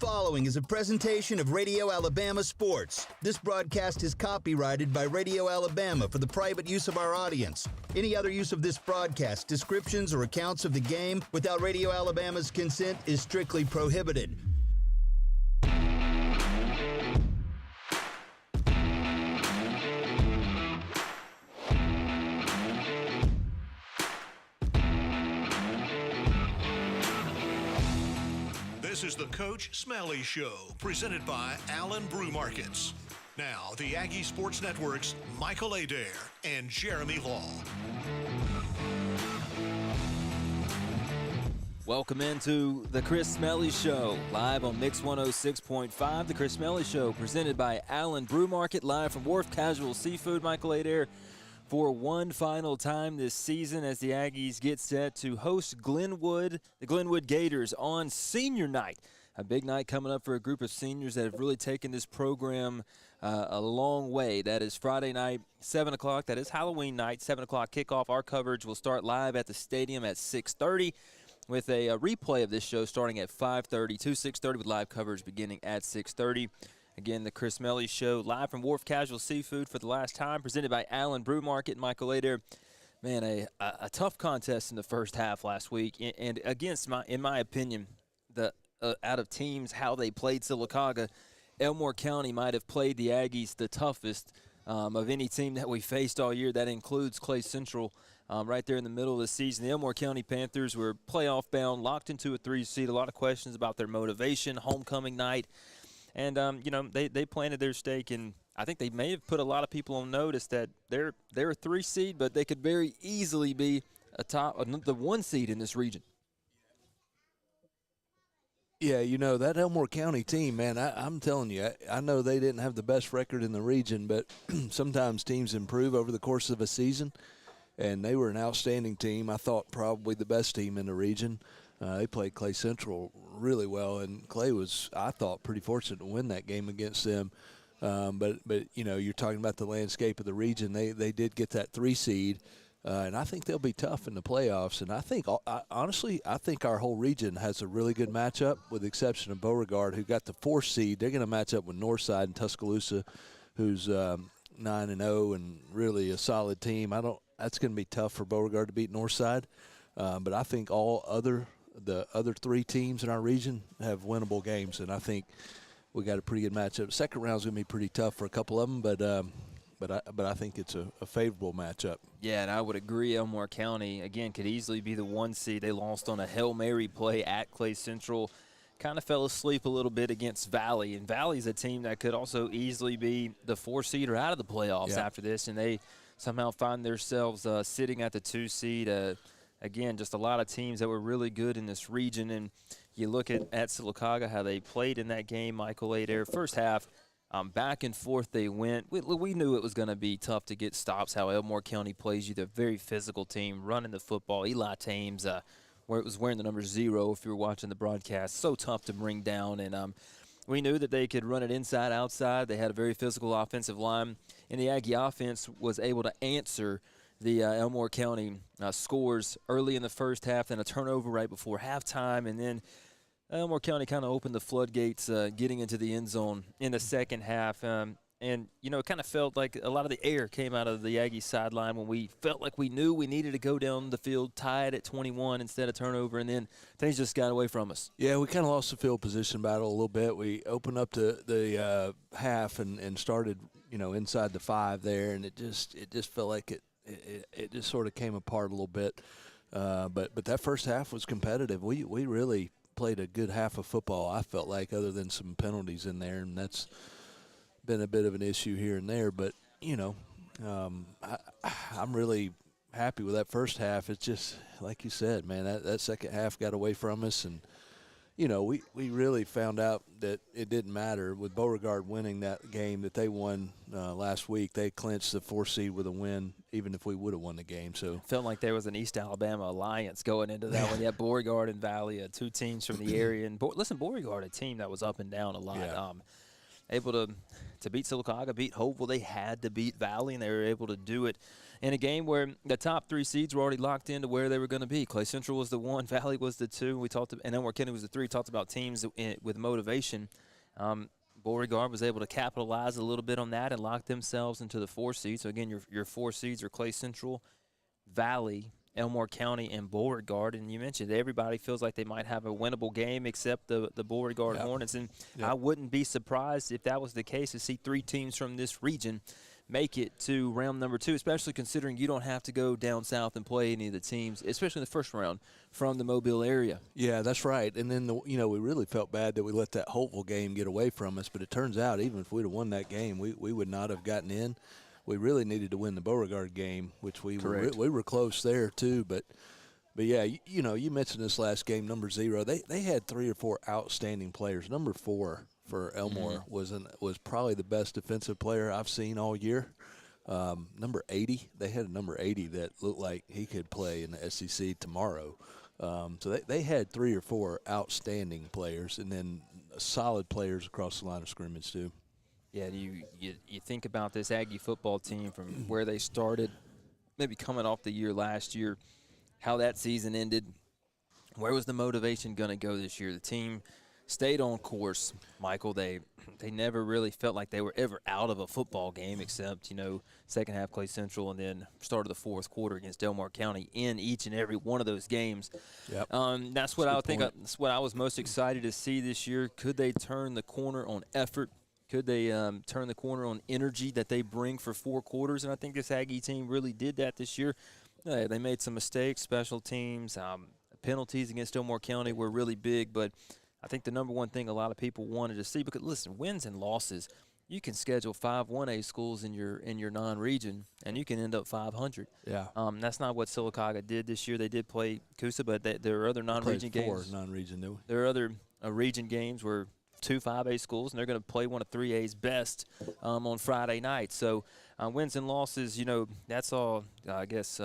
following is a presentation of Radio Alabama Sports. This broadcast is copyrighted by Radio Alabama for the private use of our audience. Any other use of this broadcast, descriptions, or accounts of the game without Radio Alabama's consent is strictly prohibited. This is the Coach Smelly Show, presented by Allen Brew Markets. Now, the Aggie Sports Network's Michael Adair and Jeremy Law. Welcome into the Chris Smelly Show, live on Mix 106.5. The Chris Smelly Show, presented by Allen Brew Market, live from Wharf Casual Seafood. Michael Adair for one final time this season as the Aggies get set to host the Glenwood Gators on senior night. A big night coming up for a group of seniors that have really taken this program a long way. That is Friday night, 7 o'clock. That is Halloween night, 7 o'clock kickoff. Our coverage will start live at the stadium at 6:30 with a replay of this show starting at 5:30 to 6:30 with live coverage beginning at 6:30. Again, the Chris Melly Show, live from Wharf Casual Seafood for the last time, presented by Allen Brew Market. Michael Adair, man, a tough contest in the first half last week. And against, in my opinion, the out of teams, how they played Sylacauga, Elmore County might have played the Aggies the toughest of any team that we faced all year. That includes Clay Central right there in the middle of the season. The Elmore County Panthers were playoff bound, locked into a 3 seed. A lot of questions about their motivation, homecoming night. And, they planted their stake, and I think they may have put a lot of people on notice that they're a 3 seed, but they could very easily be the 1 seed in this region. Yeah, that Elmore County team, man, I'm telling you, I know they didn't have the best record in the region, but sometimes teams improve over the course of a season, and they were an outstanding team. I thought probably the best team in the region. They played Clay Central really well, and Clay was, I thought, pretty fortunate to win that game against them. But you're talking about the landscape of the region. They did get that 3 seed, and I think they'll be tough in the playoffs. And I think, honestly, our whole region has a really good matchup, with the exception of Beauregard, who got the 4 seed. They're going to match up with Northside and Tuscaloosa, who's 9-0 and really a solid team. That's going to be tough for Beauregard to beat Northside. But I think the other 3 teams in our region have winnable games, and I think we got a pretty good matchup. Second round's going to be pretty tough for a couple of them, but I think it's a favorable matchup. Yeah, and I would agree. Elmore County, again, could easily be the 1 seed. They lost on a Hail Mary play at Clay Central. Kind of fell asleep a little bit against Valley, and Valley's a team that could also easily be the 4 seed or out of the playoffs after this, and they somehow find themselves sitting at the 2 seed. Again, just a lot of teams that were really good in this region. And you look at Sylacauga, how they played in that game, Michael Adair. First half, back and forth they went. We knew it was going to be tough to get stops, how Elmore County plays you. They're a very physical team, running the football. Eli Thames, where it was wearing the number 0 if you were watching the broadcast. So tough to bring down. And we knew that they could run it inside, outside. They had a very physical offensive line. And the Aggie offense was able to answer the Elmore County scores early in the first half, then a turnover right before halftime, and then Elmore County kind of opened the floodgates getting into the end zone in the second half. And, it kind of felt like a lot of the air came out of the Aggie sideline when we felt like we knew we needed to go down the field tied at 21 instead of turnover, and then things just got away from us. Yeah, we kind of lost the field position battle a little bit. We opened up the half and started, inside the 5 there, and it just felt like it just sort of came apart a little bit. But that first half was competitive. We really played a good half of football, I felt like, other than some penalties in there, and that's been a bit of an issue here and there. But, I'm really happy with that first half. It's just, like you said, man, that second half got away from us, and we really found out that it didn't matter. With Beauregard winning that game that they won last week, they clinched the 4 seed with a win, even if we would have won the game. So felt like there was an East Alabama alliance going into that one. Yeah, Beauregard and Valley, 2 teams from the area. And Beauregard, a team that was up and down a lot. Yeah. Able to beat Sylacauga, beat Hopeville. They had to beat Valley, and they were able to do it in a game where the top 3 seeds were already locked into where they were going to be. Clay Central was the 1, Valley was the 2. And Elmore County was the 3. Talked about teams with motivation. Beauregard was able to capitalize a little bit on that and lock themselves into the 4 seed. So, again, your 4 seeds are Clay Central, Valley, Elmore County, and Beauregard. And you mentioned everybody feels like they might have a winnable game except the Beauregard Hornets. And I wouldn't be surprised if that was the case to see 3 teams from this region make it to round number 2, especially considering you don't have to go down south and play any of the teams, especially in the first round, from the Mobile area. Yeah, that's right. And then, we really felt bad that we let that Holtville game get away from us. But it turns out even if we'd have won that game, we would not have gotten in. We really needed to win the Beauregard game, which we were close there too. But yeah, you mentioned this last game, number 0. They had 3 or 4 outstanding players. Number 4 for Elmore was probably the best defensive player I've seen all year. Number 80, they had a number 80 that looked like he could play in the SEC tomorrow. So they had 3 or 4 outstanding players, and then solid players across the line of scrimmage too. Yeah, you think about this Aggie football team from where they started, maybe coming off the year last year, how that season ended. Where was the motivation going to go this year? The team stayed on course, Michael. They never really felt like they were ever out of a football game except, second half Clay Central and then start of the 4th quarter against Delmar County in each and every one of those games. Yep. That's what that's what I was most excited to see this year. Could they turn the corner on effort? Could they turn the corner on energy that they bring for 4 quarters? And I think this Aggie team really did that this year. They made some mistakes, special teams, penalties against Elmore County were really big, but I think the number one thing a lot of people wanted to see, because listen, wins and losses, you can schedule 5 1A schools in your non-region, and you can end up 500. Yeah. That's not what Sylacauga did this year. They did play Coosa, but there are other non-region games. 4 non-region, didn't we? There are other region games where 2 5A schools, and they're going to play one of 3A's best on Friday night. So wins and losses, that's all, I guess,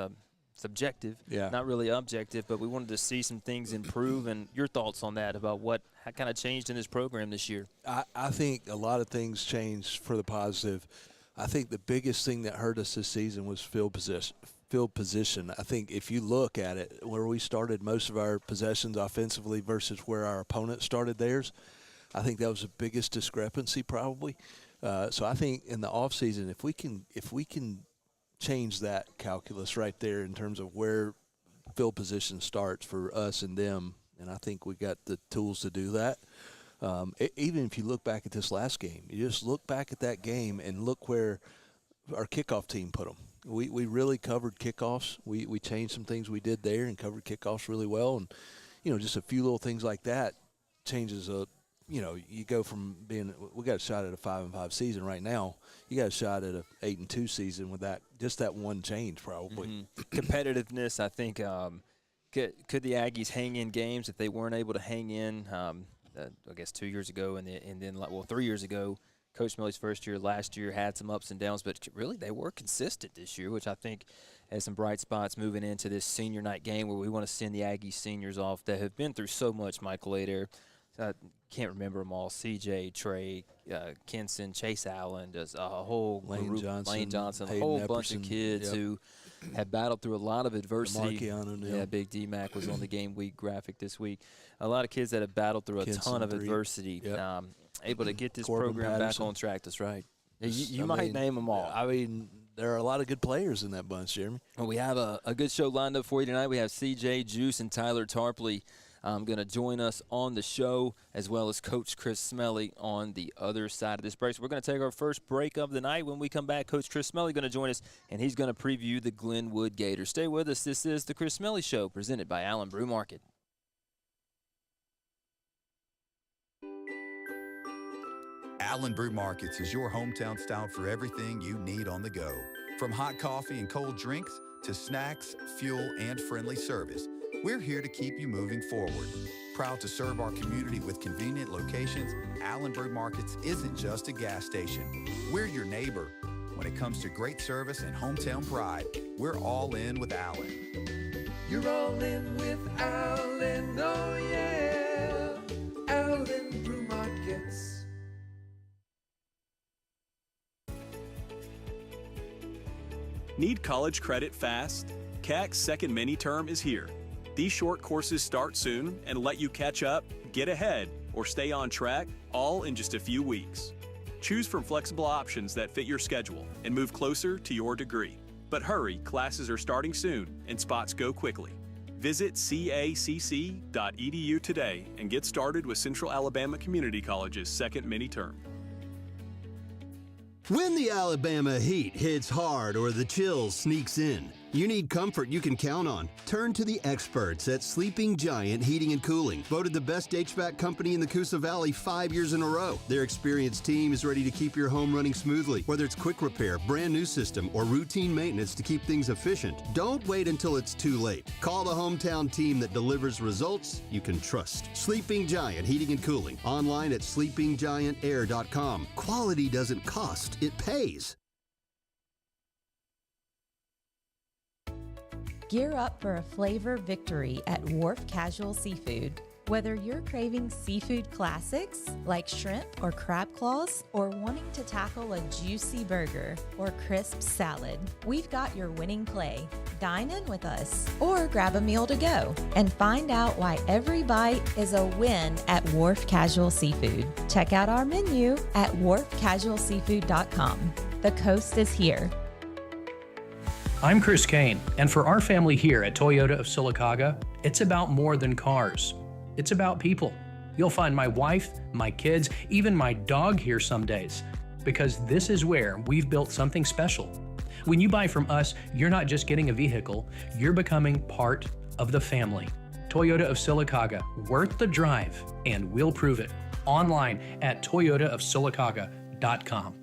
subjective, not really objective, but we wanted to see some things improve. And your thoughts on that, about what kind of changed in this program this year? I think a lot of things changed for the positive. I think the biggest thing that hurt us this season was field position. I think if you look at it, where we started most of our possessions offensively versus where our opponent started theirs, I think that was the biggest discrepancy probably. So I think in the offseason, if we can change that calculus right there in terms of where field position starts for us and them, and I think we got the tools to do that. Even if you look back at this last game, you just look back at that game and look where our kickoff team put them. We really covered kickoffs. We changed some things we did there and covered kickoffs really well. And, just a few little things like that changes you go from we got a shot at a 5-5 season right now. You got a shot at a 8-2 season with just that one change probably. Mm-hmm. Competitiveness, I think, could the Aggies hang in games if they weren't able to hang in? I guess 2 years ago and then 3 years ago, Coach Milley's first year last year had some ups and downs, but really they were consistent this year, which I think has some bright spots moving into this senior night game where we want to send the Aggie seniors off that have been through so much, Michael Adair. I can't remember them all. CJ, Trey, Kenson, Chase Allen, there's a whole Lane group, Johnson, Lane Johnson, a Hayden whole Epperson, bunch of kids who have battled through a lot of adversity. Markiano, Big D-Mac was on the game week graphic this week. A lot of kids that have battled through a ton of adversity, able to get this Corbin program Patterson. back on track. That's right. You might name them all. I mean, there are a lot of good players in that bunch, Jeremy. Well, we have a good show lined up for you tonight. We have CJ Juice and Tyler Tarpley going to join us on the show, as well as Coach Chris Smelly on the other side of this break. So we're going to take our first break of the night. When we come back, Coach Chris Smelly going to join us, and he's going to preview the Glenwood Gators. Stay with us. This is the Chris Smelly Show, presented by Allen Brew Market. Allen Brew Markets is your hometown style for everything you need on the go. From hot coffee and cold drinks to snacks, fuel, and friendly service, we're here to keep you moving forward. Proud to serve our community with convenient locations, Allen Brew Markets isn't just a gas station. We're your neighbor. When it comes to great service and hometown pride, we're all in with Allen. You're all in with Allen, oh yeah, Allen Brew Markets. Need college credit fast? CAC's second mini-term is here. These short courses start soon and let you catch up, get ahead, or stay on track, all in just a few weeks. Choose from flexible options that fit your schedule and move closer to your degree. But hurry, classes are starting soon and spots go quickly. Visit cacc.edu today and get started with Central Alabama Community College's second mini-term. When the Alabama heat hits hard or the chill sneaks in, you need comfort you can count on. Turn to the experts at Sleeping Giant Heating and Cooling, voted the best HVAC company in the Coosa Valley 5 years in a row. Their experienced team is ready to keep your home running smoothly. Whether it's quick repair, brand new system, or routine maintenance to keep things efficient, don't wait until it's too late. Call the hometown team that delivers results you can trust. Sleeping Giant Heating and Cooling. Online at sleepinggiantair.com. Quality doesn't cost, it pays. Gear up for a flavor victory at Wharf Casual Seafood. Whether you're craving seafood classics like shrimp or crab claws, or wanting to tackle a juicy burger or crisp salad, we've got your winning play. Dine in with us or grab a meal to go and find out why every bite is a win at Wharf Casual Seafood. Check out our menu at wharfcasualseafood.com. The coast is here. I'm Chris Kane, and for our family here at Toyota of Sylacauga, it's about more than cars. It's about people. You'll find my wife, my kids, even my dog here some days, because this is where we've built something special. When you buy from us, you're not just getting a vehicle, you're becoming part of the family. Toyota of Sylacauga, worth the drive, and we'll prove it. Online at toyotaofsylacauga.com.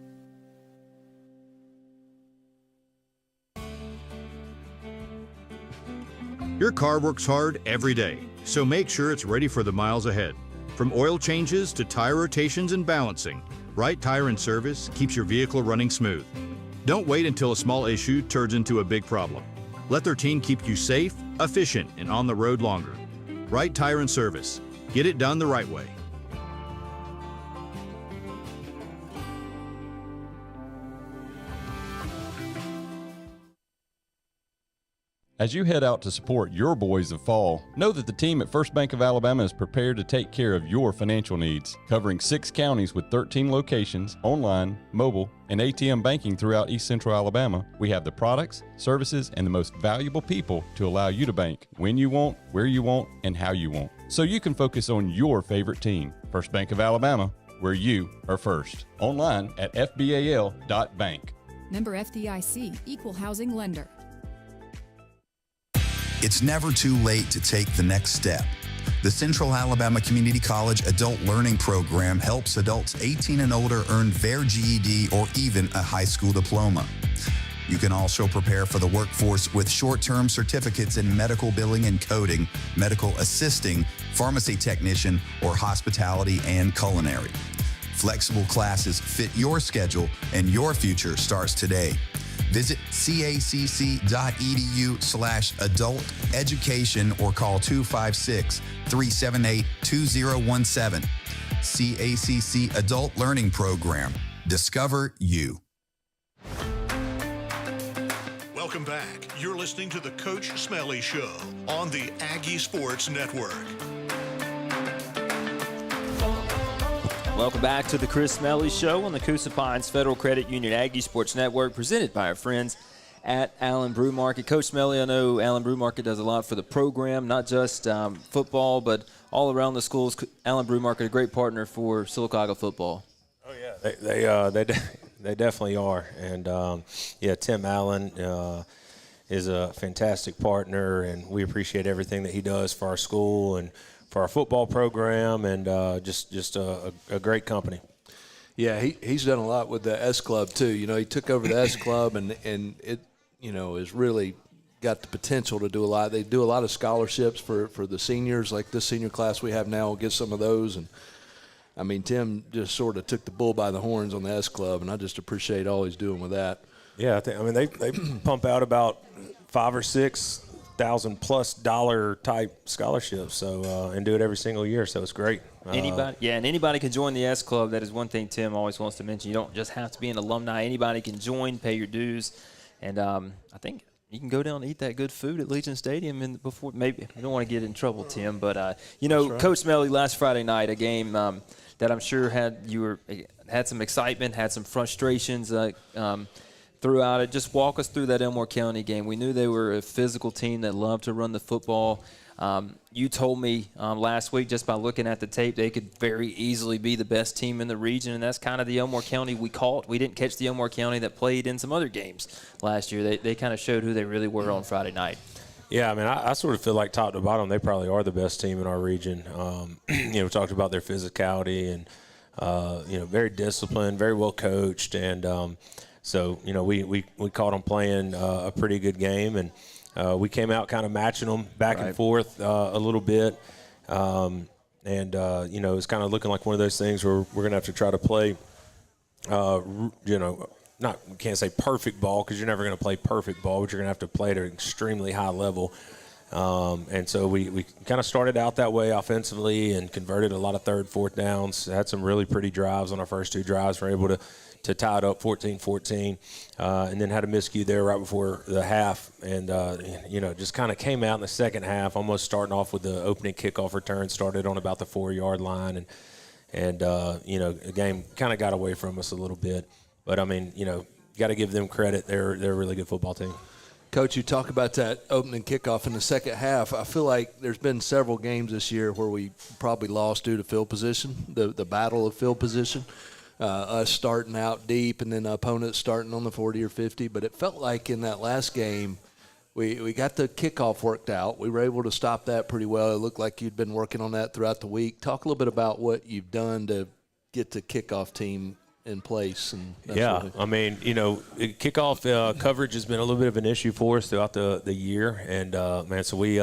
Your car works hard every day, so make sure it's ready for the miles ahead. From oil changes to tire rotations and balancing, Right Tire and Service keeps your vehicle running smooth. Don't wait until a small issue turns into a big problem. Let their team keep you safe, efficient, and on the road longer. Right Tire and Service. Get it done the right way. As you head out to support your boys of fall, know that the team at First Bank of Alabama is prepared to take care of your financial needs. Covering 6 counties with 13 locations, online, mobile, and ATM banking throughout East Central Alabama, we have the products, services, and the most valuable people to allow you to bank when you want, where you want, and how you want. So you can focus on your favorite team. First Bank of Alabama, where you are first. Online at fbal.bank. Member FDIC, Equal Housing Lender. It's never too late to take the next step. The Central Alabama Community College Adult Learning Program helps adults 18 and older earn their GED or even a high school diploma. You can also prepare for the workforce with short-term certificates in medical billing and coding, medical assisting, pharmacy technician, or hospitality and culinary. Flexible classes fit your schedule and your future starts today. Visit cacc.edu/adult education or call 256-378-2017. CACC Adult Learning Program. Discover you. Welcome back. You're listening to the Coach Smelly Show on the Aggie Sports Network. Welcome back to the Chris Smelly Show on the Coosa Pines Federal Credit Union Aggie Sports Network, presented by our friends at Allen Brew Market. Coach Smelly, I know Allen Brew Market does a lot for the program, not just football, but all around the schools. Allen Brew Market, a great partner for Sylacauga football. Oh yeah, they definitely are, and Tim Allen is a fantastic partner, and we appreciate everything that he does for our school and for our football program, and just a great company. Yeah, he's done a lot with the S Club too. You know, he took over the S Club, and it, you know, is really got the potential to do a lot. They do a lot of scholarships for the seniors, like this senior class we have now will get some of those. And I mean, Tim just sort of took the bull by the horns on the S Club, and I just appreciate all he's doing with that. Yeah, I mean they pump out about $5,000 or $6,000+ type scholarships, so and do it every single year, so it's great. Anybody can join the S Club. That is one thing Tim always wants to mention. You don't just have to be an alumni. Anybody can join, pay your dues, And I think you can go down and eat that good food at Legion Stadium and before. Maybe you don't want to get in trouble, Tim, but right. Coach Smelly, last Friday night, a game that I'm sure had some excitement, had some frustrations throughout it. Just walk us through that Elmore County game. We knew they were a physical team that loved to run the football. You told me last week, just by looking at the tape, they could very easily be the best team in the region, and that's kind of the Elmore County we caught. We didn't catch the Elmore County that played in some other games last year. They kind of showed who they really were on Friday night. Yeah, I mean, I sort of feel like top to bottom, they probably are the best team in our region. We talked about their physicality and, very disciplined, very well coached. And so, we caught them playing a pretty good game. And we came out kind of matching them back and forth a little bit. It's kind of looking like one of those things where we're going to have to try to play, can't say perfect ball because you're never going to play perfect ball, but you're going to have to play at an extremely high level. And so we kind of started out that way offensively and converted a lot of third, fourth downs. Had some really pretty drives on our first two drives. We're able to tie it up 14-14, and then had a miscue there right before the half. And, just kind of came out in the second half, almost starting off with the opening kickoff return, started on about the 4-yard line. And the game kind of got away from us a little bit. But, got to give them credit. They're a really good football team. Coach, you talk about that opening kickoff in the second half. I feel like there's been several games this year where we probably lost due to field position, the battle of field position, us starting out deep and then the opponent starting on the 40 or 50. But it felt like in that last game we got the kickoff worked out. We were able to stop that pretty well. It looked like you'd been working on that throughout the week. Talk a little bit about what you've done to get the kickoff team in place. And kickoff coverage has been a little bit of an issue for us throughout the year, and so we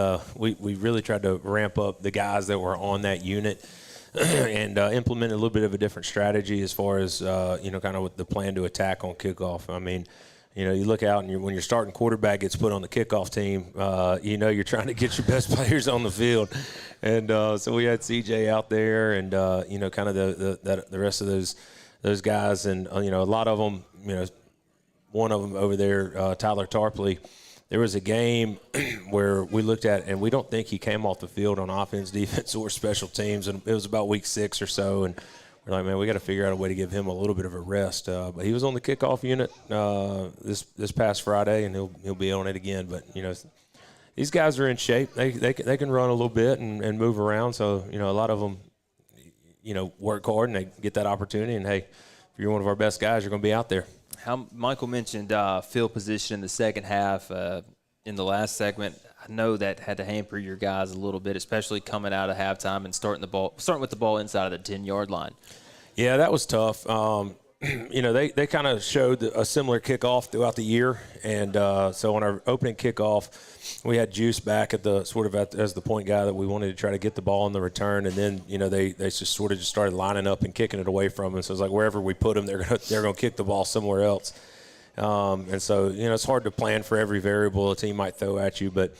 really tried to ramp up the guys that were on that unit and implement a little bit of a different strategy as far as kind of with the plan to attack on kickoff. You look out and when your starting quarterback gets put on the kickoff team, you're trying to get your best players on the field, and so we had CJ out there, and kind of the rest of those guys, and a lot of them, one of them over there, Tyler Tarpley. There was a game where we looked at, and we don't think he came off the field on offense, defense, or special teams, and it was about week 6 or so, and we're like, man, we got to figure out a way to give him a little bit of a rest. But he was on the kickoff unit this past Friday, and he'll be on it again. But these guys are in shape. They can run a little bit and move around. So a lot of them work hard and they get that opportunity. And hey, if you're one of our best guys, you're going to be out there. Michael mentioned field position in the second half in the last segment. I know that had to hamper your guys a little bit, especially coming out of halftime and starting with the ball inside of the 10-yard line. Yeah, that was tough. They kind of showed a similar kickoff throughout the year, and so on our opening kickoff, we had Juice back at the as the point guy that we wanted to try to get the ball on the return, and then they just started lining up and kicking it away from us. So it was like wherever we put them, they're gonna kick the ball somewhere else. And so it's hard to plan for every variable a team might throw at you, but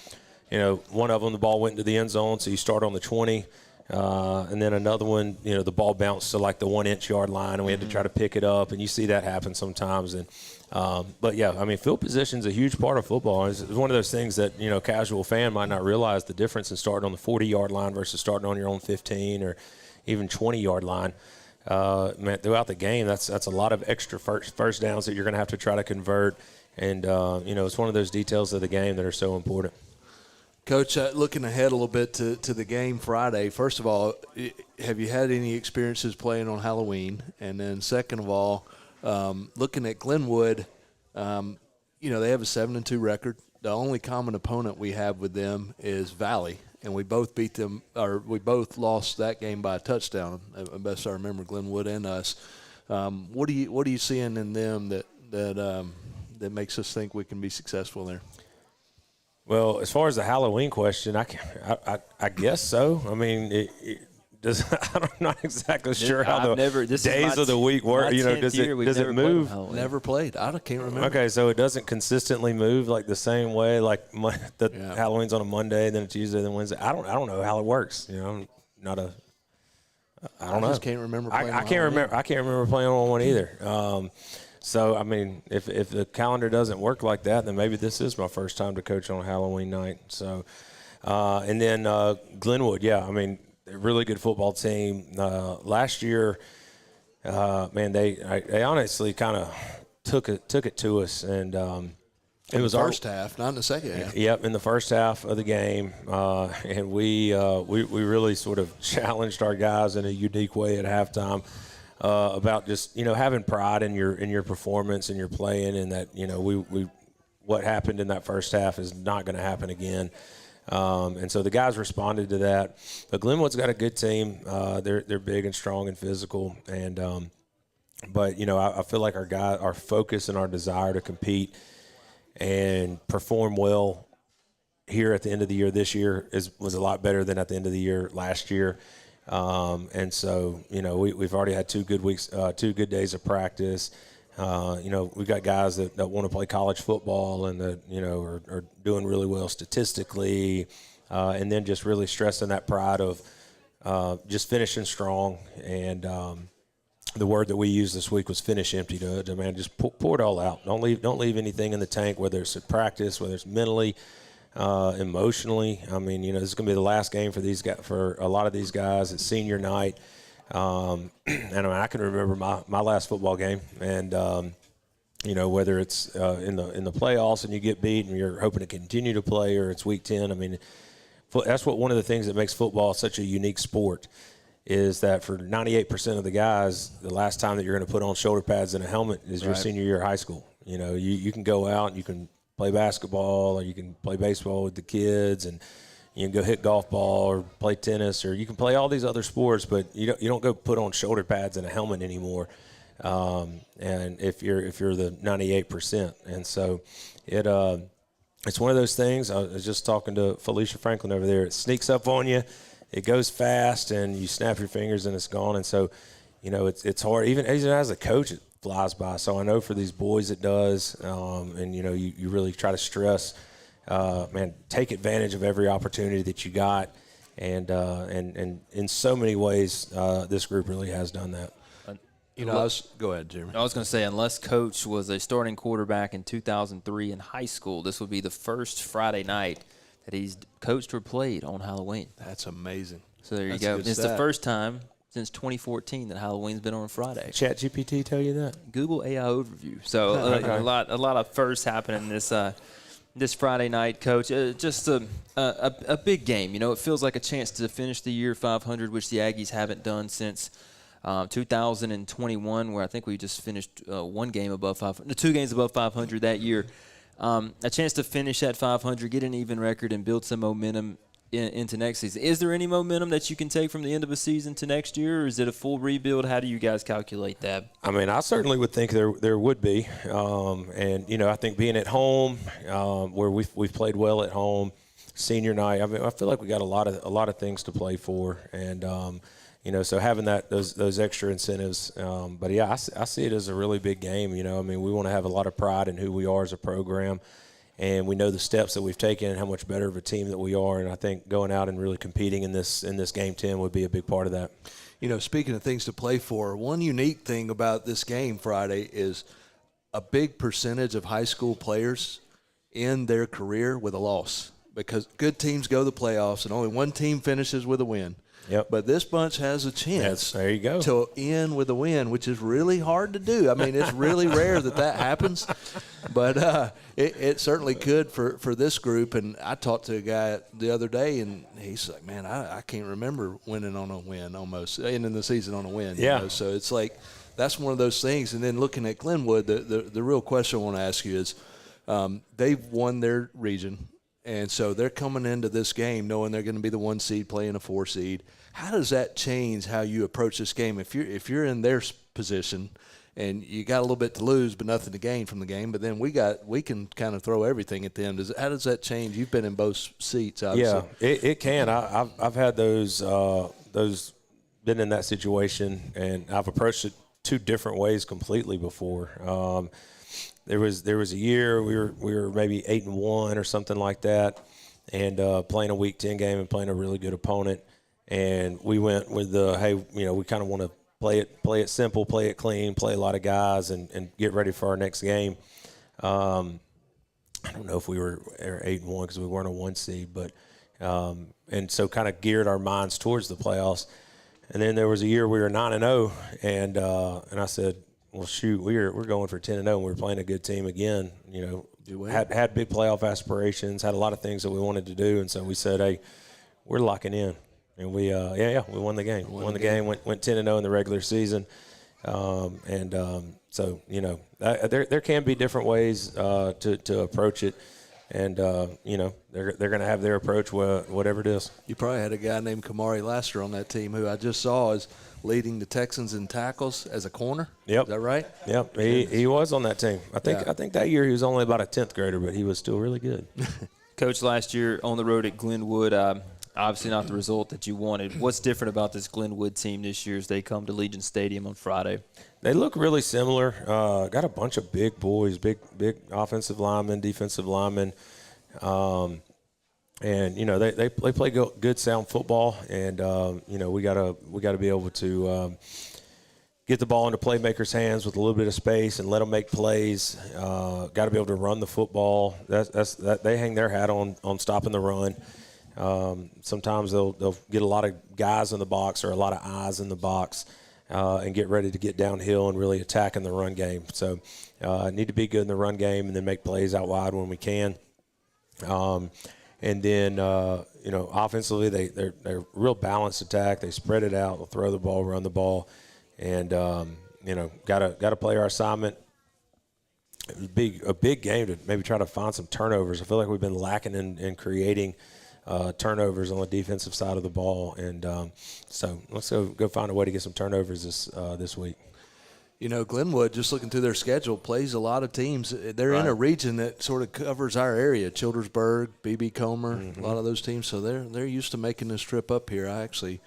one of them, the ball went into the end zone, so you start on the 20. And then another one, the ball bounced to like the 1-inch yard line, and we had to try to pick it up, and you see that happen sometimes. And but yeah, field position is a huge part of football. It's one of those things that casual fan might not realize the difference in starting on the 40-yard line versus starting on your own 15 or even 20-yard line. Throughout the game, that's a lot of extra first downs that you're going to have to try to convert, and it's one of those details of the game that are so important. Coach, looking ahead a little bit to the game Friday, first of all, have you had any experiences playing on Halloween? And then second of all, looking at Glenwood, they have a 7-2 record. The only common opponent we have with them is Valley, and we both beat them, or we both lost that game by a touchdown, best I remember, Glenwood and us. What are you seeing in them that makes us think we can be successful there? Well, as far as the Halloween question, I guess so. I'm not exactly sure how days of the week work. Does it move? Never played. I can't remember. Okay, so it doesn't consistently move like the same way. Like Halloween's on a Monday, then a Tuesday, then Wednesday. I don't know how it works. I'm not a. I don't know. I just can't remember. I can't remember playing on one either. So, I mean, if the calendar doesn't work like that, then maybe this is my first time to coach on Halloween night. So, and then Glenwood, I mean, a really good football team. Last year, man, they honestly kind of took it to us, and it was the first half, not in the second half. Yep, in the first half of the game, and we really sort of challenged our guys in a unique way at halftime. About just having pride in your performance and your playing, and that we what happened in that first half is not going to happen again, and so the guys responded to that. But Glenwood's got a good team. They're big and strong and physical, and but I feel like our focus and our desire to compete and perform well here at the end of the year this year was a lot better than at the end of the year last year. And so, we've already had 2 good weeks, 2 good days of practice. We've got guys that want to play college football and that, are doing really well statistically. And then just really stressing that pride of just finishing strong. And the word that we used this week was finish empty to man, just pour it all out. Don't leave anything in the tank, whether it's at practice, whether it's mentally, emotionally. I mean, this is going to be the last game for these guys, for a lot of these guys. It's senior night, and I can remember my last football game, and whether it's in the playoffs and you get beat and you're hoping to continue to play, or it's week 10. I mean, that's one of the things that makes football such a unique sport. Is that for 98% of the guys, the last time that you're going to put on shoulder pads and a helmet is your senior year of high school. You can go out and you can play basketball, or you can play baseball with the kids, and you can go hit golf ball or play tennis, or you can play all these other sports, but you don't go put on shoulder pads and a helmet anymore. And if you're the 98%, and so it's one of those things. I was just talking to Felicia Franklin over there. It sneaks up on you, it goes fast, and you snap your fingers and it's gone. And so, it's hard. Even as a coach, it flies by. So I know for these boys it does, and you really try to stress, take advantage of every opportunity that you got, and in so many ways, this group really has done that. Go ahead, Jeremy. I was going to say, unless Coach was a starting quarterback in 2003 in high school, this would be the first Friday night that he's coached or played on Halloween. That's amazing. So there you go. It's the first time since 2014 that Halloween's been on Friday. ChatGPT tell you that? Google AI overview. So a lot of firsts happening this Friday night, Coach. Just a big game. It feels like a chance to finish the year 500, which the Aggies haven't done since 2021, where I think we just finished 1 game above 500, 2 games above 500 that year. A chance to finish at 500, get an even record, and build some momentum into next season. Is there any momentum that you can take from the end of a season to next year, or is it a full rebuild? How do you guys calculate that? I mean, I certainly would think there would be, and I think being at home, where we've played well at home, senior night. I mean, I feel like we got a lot of things to play for, and so having those extra incentives. But yeah, I see it as a really big game. I mean, we want to have a lot of pride in who we are as a program. And we know the steps that we've taken and how much better of a team that we are. And I think going out and really competing in this game 10 would be a big part of that. Speaking of things to play for, one unique thing about this game Friday is a big percentage of high school players end their career with a loss, because good teams go to the playoffs and only one team finishes with a win. Yep. But this bunch has a chance there you go. to end with a win, which is really hard to do. I mean, it's really rare that happens. But it certainly could for this group. And I talked to a guy the other day, and he's like, man, I can't remember winning on a win almost, ending the season on a win. Yeah. So it's like that's one of those things. And then looking at Glenwood, the real question I want to ask you is they've won their region. And so they're coming into this game knowing they're going to be the 1 seed playing a 4 seed. How does that change how you approach this game? If you're in their position and you got a little bit to lose but nothing to gain from the game, but then we can kind of throw everything at them. How does that change? You've been in both seats, obviously. Yeah, it can. I've had those been in that situation, and I've approached it 2 different ways completely before. There was a year we were maybe 8-1 or something like that, and playing a Week 10 game and playing a really good opponent, and we went with we kind of want to play it simple, play it clean, play a lot of guys, and get ready for our next game. I don't know if we were 8-1 because we weren't a 1 seed, but and so kind of geared our minds towards the playoffs. And then there was a year we were 9-0, and I said, well, shoot, we're going for 10-0, and we were playing a good team again. Had big playoff aspirations, had a lot of things that we wanted to do, and so we said, hey, we're locking in. And we won the game. Won the game, went 10-0 in the regular season. So, there can be different ways to approach it. And, they're going to have their approach, whatever it is. You probably had a guy named Kamari Laster on that team who I just saw is leading the Texans in tackles as a corner. Yep. Is that right? Yep. He was on that team. I think that year he was only about a 10th grader, but he was still really good. Coach, last year on the road at Glenwood, obviously not the result that you wanted. What's different about this Glenwood team this year as they come to Legion Stadium on Friday? They look really similar. Got a bunch of big boys, big offensive linemen, defensive linemen. And they play good sound football, and we gotta be able to get the ball into playmakers' hands with a little bit of space and let them make plays. Got to be able to run the football. That they hang their hat on stopping the run. Sometimes they'll get a lot of guys in the box or a lot of eyes in the box and get ready to get downhill and really attack in the run game. So need to be good in the run game and then make plays out wide when we can. And then, offensively, they're real balanced attack. They spread it out. They'll throw the ball, run the ball, and got to play our assignment. It would be a big game to maybe try to find some turnovers. I feel like we've been lacking in creating turnovers on the defensive side of the ball, and so let's go find a way to get some turnovers this week. Glenwood, just looking through their schedule, plays a lot of teams. They're in a region that sort of covers our area, Childersburg, B.B. Comer, a lot of those teams. So they're used to making this trip up here. I actually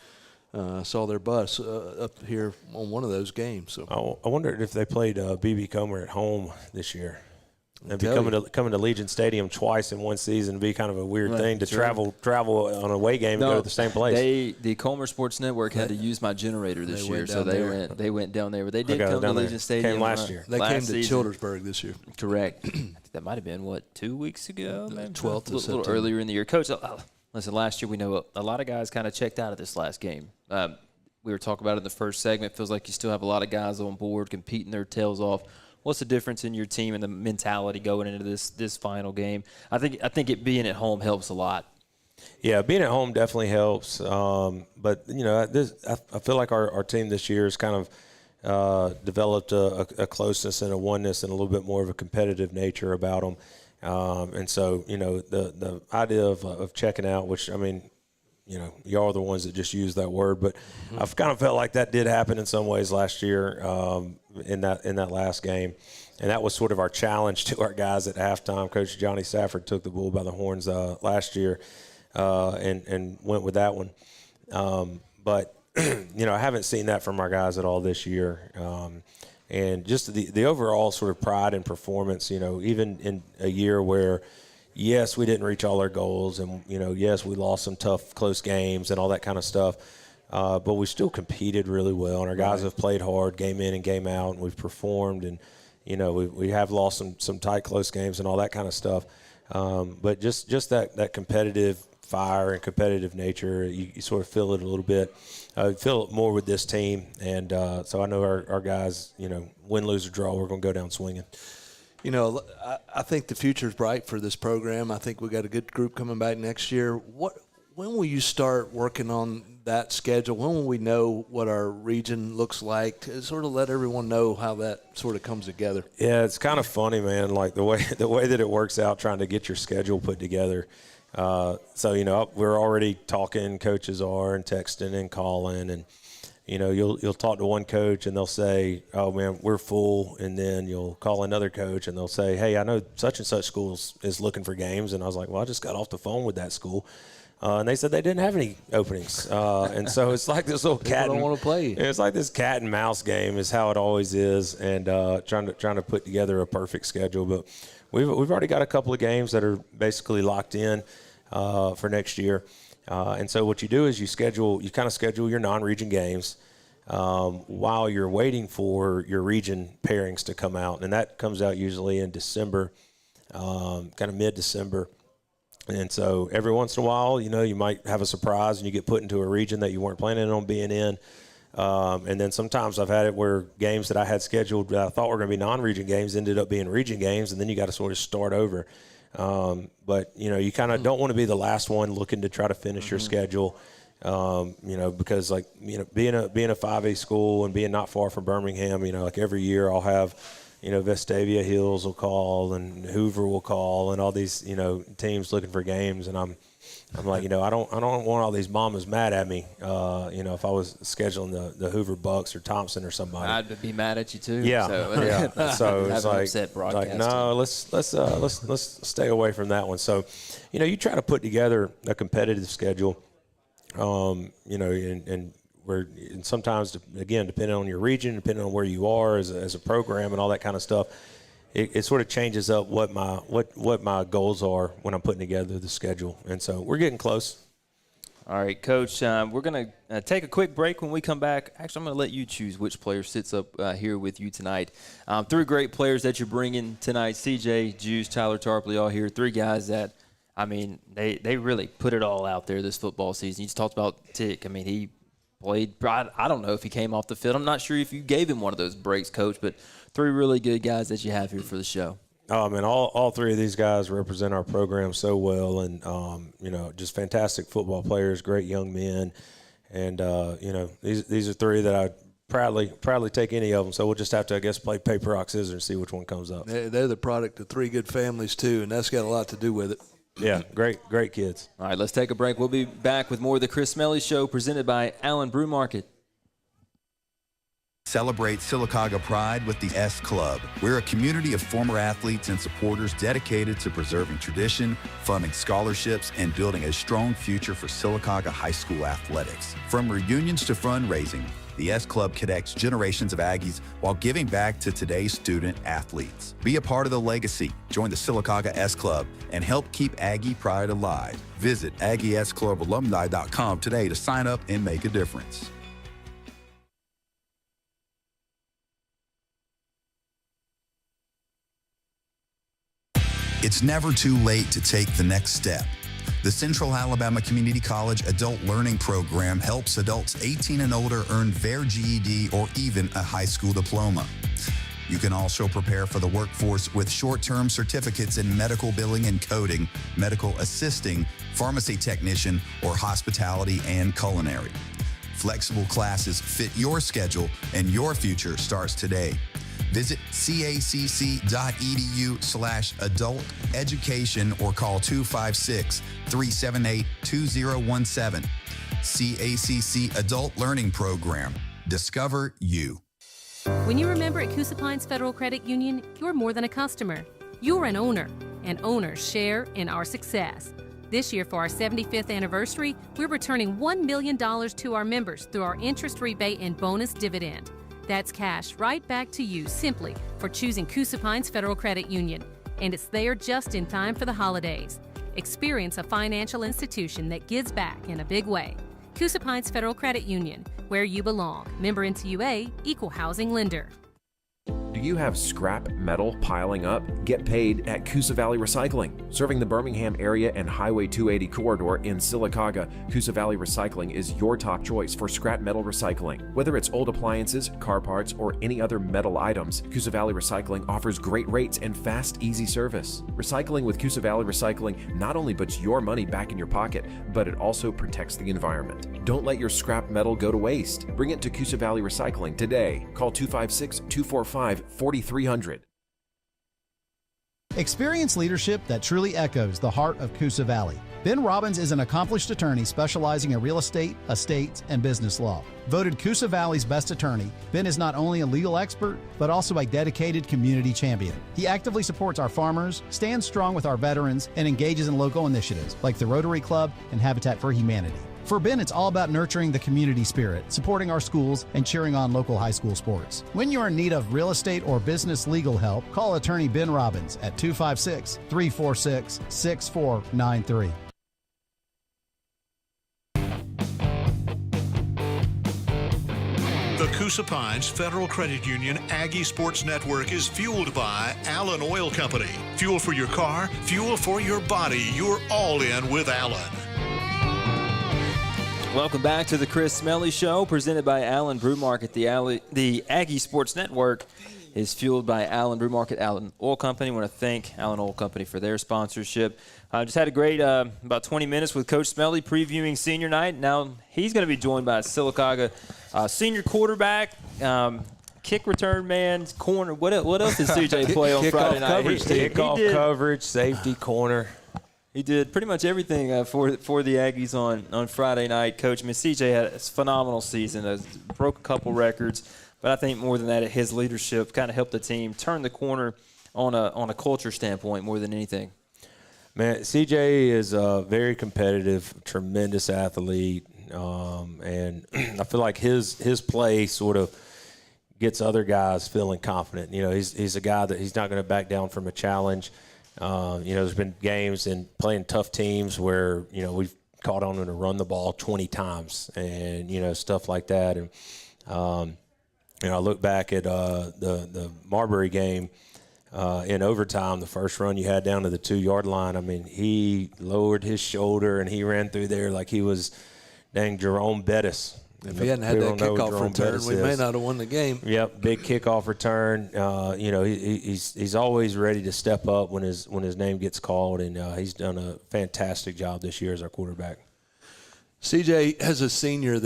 saw their bus up here on one of those games. So I wondered if they played B.B. Comer at home this year. And coming to Legion Stadium twice in one season would be kind of a weird thing to travel on a away game and go to the same place. The Comer Sports Network had to use my generator this year, so they went down there. But they did come to Legion Stadium. Came last year. They came to Childersburg this year. Correct. That might have been, 2 weeks ago? 12th of September. A little earlier in the year. Coach, listen, last year we know a lot of guys kind of checked out of this last game. We were talking about it in the first segment. It feels like you still have a lot of guys on board competing their tails off. What's the difference in your team and the mentality going into this final game? I think it being at home helps a lot. Yeah, being at home definitely helps. But I feel like our team this year has kind of developed a closeness and a oneness and a little bit more of a competitive nature about them. And so the idea of checking out, which I mean, y'all are the ones that just use that word, but I've kind of felt like that did happen in some ways last year in that last game, and that was sort of our challenge to our guys at halftime. Coach Johnny Safford took the bull by the horns last year and went with that one. But I haven't seen that from our guys at all this year, and just the overall sort of pride and performance. Even in a year where, yes, we didn't reach all our goals, and yes, we lost some tough, close games and all that kind of stuff. But we still competed really well, and our guys have played hard, game in and game out, and we've performed, and we have lost some tight, close games and all that kind of stuff. But just that competitive fire and competitive nature, you sort of feel it a little bit. Feel it more with this team, and so I know our guys, win, lose, or draw, we're going to go down swinging. I think the future is bright for this program. I think we got a good group coming back next year. When will you start working on that schedule? When will we know what our region looks like? To sort of let everyone know how that sort of comes together. Yeah, it's kind of funny, man. Like the way that it works out, trying to get your schedule put together. So we're already talking. Coaches are and texting and calling, and you'll talk to one coach and they'll say, "Oh man, we're full," and then you'll call another coach and they'll say, "Hey, I know such and such school is looking for games," and I was like, "Well, I just got off the phone with that school." And they said they didn't have any openings, and so it's like this little don't want to play. It's like this cat and mouse game is how it always is, and trying to put together a perfect schedule. But we've already got a couple of games that are basically locked in for next year, and so what you do is you kind of schedule your non-region games, while you're waiting for your region pairings to come out. And that comes out usually in December, kind of mid-December. And so every once in a while, you might have a surprise and you get put into a region that you weren't planning on being in. And then sometimes I've had it where games that I had scheduled that I thought were going to be non-region games ended up being region games, and then you got to sort of start over. But, you kind of don't want to be the last one looking to try to finish your schedule, because being a 5A school and being not far from Birmingham, like every year I'll have, Vestavia Hills will call and Hoover will call and all these, teams looking for games. And I'm like, I don't want all these mamas mad at me. If I was scheduling the Hoover Bucks or Thompson or somebody, I'd be mad at you too. Yeah, so, yeah. So it's like no, let's stay away from that one. So, you try to put together a competitive schedule, and sometimes, again, depending on your region, depending on where you are as a program and all that kind of stuff, it sort of changes up what my goals are when I'm putting together the schedule. And so we're getting close. All right, Coach, we're going to take a quick break. When we come back, actually, I'm going to let you choose which player sits up here with you tonight. 3 great players that you're bringing tonight, CJ, Juice, Tyler Tarpley, all here. 3 guys that, they really put it all out there this football season. You just talked about Tick. He played, I don't know if he came off the field. I'm not sure if you gave him one of those breaks, Coach, but 3 really good guys that you have here for the show. Oh, man, all 3 of these guys represent our program so well, and, just fantastic football players, great young men. And, these are 3 that I'd proudly take any of them. So we'll just have to, I guess, play paper, rock, scissors and see which one comes up. They're the product of 3 good families, too, and that's got a lot to do with it. Yeah, great kids. All right, let's take a break. We'll be back with more of the Chris Smelly Show presented by Allen Brew Market. Celebrate Sylacauga pride with the S Club. We're a community of former athletes and supporters dedicated to preserving tradition, funding scholarships, and building a strong future for Sylacauga High School athletics. From reunions to fundraising, the S Club connects generations of Aggies while giving back to today's student athletes. Be a part of the legacy. Join the Sylacauga S Club and help keep Aggie pride alive. Visit AggieSClubAlumni.com today to sign up and make a difference. It's never too late to take the next step. The Central Alabama Community College Adult Learning Program helps adults 18 and older earn their GED or even a high school diploma. You can also prepare for the workforce with short-term certificates in medical billing and coding, medical assisting, pharmacy technician, or hospitality and culinary. Flexible classes fit your schedule and your future starts today. Visit cacc.edu/adult education or call 256-378-2017. CACC Adult Learning Program. Discover you. When you remember at Coosa Pines Federal Credit Union, you're more than a customer. You're an owner, and owners share in our success. This year, for our 75th anniversary, we're returning $1 million to our members through our interest rebate and bonus dividend. That's cash right back to you simply for choosing Coosa Pines Federal Credit Union. And it's there just in time for the holidays. Experience a financial institution that gives back in a big way. Coosa Pines Federal Credit Union, where you belong. Member NCUA, Equal Housing Lender. Do you have scrap metal piling up? Get paid at Coosa Valley Recycling. Serving the Birmingham area and Highway 280 corridor in Sylacauga, Coosa Valley Recycling is your top choice for scrap metal recycling. Whether it's old appliances, car parts, or any other metal items, Coosa Valley Recycling offers great rates and fast, easy service. Recycling with Coosa Valley Recycling not only puts your money back in your pocket, but it also protects the environment. Don't let your scrap metal go to waste. Bring it to Coosa Valley Recycling today. Call 256-245-4300. Experience leadership that truly echoes the heart of Coosa Valley. Ben Robbins is an accomplished attorney specializing in real estate, estates, and business law. Voted Coosa Valley's best attorney, Ben is not only a legal expert, but also a dedicated community champion. He actively supports our farmers, stands strong with our veterans, and engages in local initiatives like the Rotary Club and Habitat for Humanity. For Ben, it's all about nurturing the community spirit, supporting our schools, and cheering on local high school sports. When you're in need of real estate or business legal help, call attorney Ben Robbins at 256-346-6493. The Coosa Pines Federal Credit Union Aggie Sports Network is fueled by Allen Oil Company. Fuel for your car, fuel for your body. You're all in with Allen. Welcome back to the Chris Smelly Show, presented by Allen Brew Market. The Aggie Sports Network is fueled by Allen Brew Market, Allen Oil Company. I want to thank Allen Oil Company for their sponsorship. Just had a great about 20 minutes with Coach Smelly previewing senior night. Now he's going to be joined by Sylacauga senior quarterback, kick return man, corner. What else did CJ play on Friday night? Kickoff coverage, safety, corner. He did pretty much everything for the Aggies on Friday night. Coach, I mean, CJ had a phenomenal season, broke a couple records, but I think more than that, his leadership kind of helped the team turn the corner on a culture standpoint more than anything. Man, CJ is a very competitive, tremendous athlete, and I feel like his play sort of gets other guys feeling confident. You know, he's a guy that he's not going to back down from a challenge. You know, there's been games and playing tough teams where, you know, we've caught on him to run the ball 20 times and, you know, stuff like that. And, you know, I look back at the Marbury game in overtime, the first run you had down to the 2-yard line. I mean, he lowered his shoulder and he ran through there like he was dang Jerome Bettis. If he hadn't had that kickoff return, we may not have won the game. Yep, big kickoff return. You know, he's always ready to step up when his name gets called, and he's done a fantastic job this year as our quarterback. CJ, as a senior,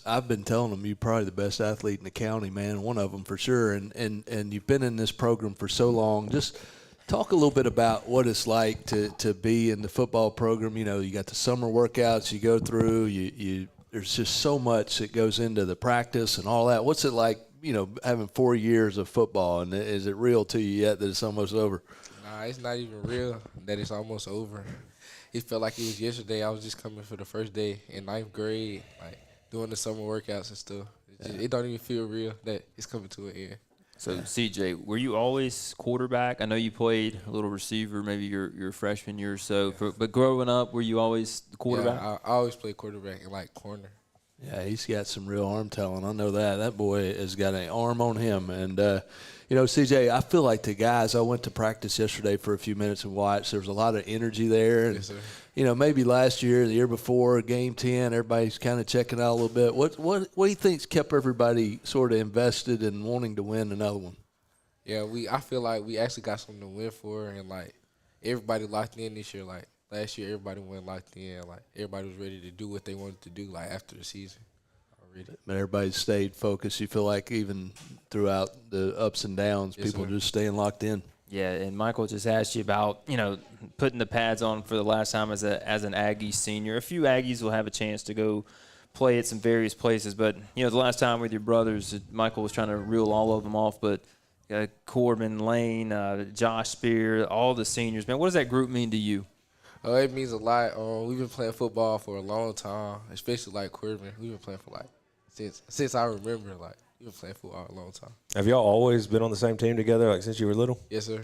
I've been telling him you're probably the best athlete in the county, man, one of them for sure, and you've been in this program for so long. Just talk a little bit about what it's like to be in the football program. You know, you got the summer workouts you go through, there's just so much that goes into the practice and all that. What's it like, you know, having 4 years of football, and is it real to you yet that it's almost over? Nah, it's not even real that it's almost over. It felt like it was yesterday. I was just coming for the first day in 9th grade, like doing the summer workouts and stuff. It don't even feel real that it's coming to an end. So, CJ, were you always quarterback? I know you played a little receiver maybe your freshman year or so, but growing up, were you always the quarterback? Yeah, I always played quarterback and, like, corner. Yeah, he's got some real arm talent. I know that. That boy has got an arm on him. And, you know, CJ, I feel like the guys, I went to practice yesterday for a few minutes and watched. There was a lot of energy there. And, yes, sir. You know, maybe last year, the year before, game 10, everybody's kind of checking out a little bit. What do you think's kept everybody sort of invested in wanting to win another one? Yeah, I feel like we actually got something to win for, and, like, everybody locked in this year. Like, last year, everybody went locked in. Like, everybody was ready to do what they wanted to do, like, after the season already. And everybody stayed focused. You feel like even throughout the ups and downs, yes, people sir. just staying locked in. Yeah, and Michael just asked you about, you know, putting the pads on for the last time as an Aggie senior. A few Aggies will have a chance to go play at some various places, but, you know, the last time with your brothers, Michael was trying to reel all of them off, but Corbin, Lane, Josh Spear, all the seniors. Man, what does that group mean to you? It means a lot. We've been playing football for a long time, especially like Corbin. We've been playing for like since I remember. Like we've been playing football a long time. Have y'all always been on the same team together, like since you were little? Yes, sir.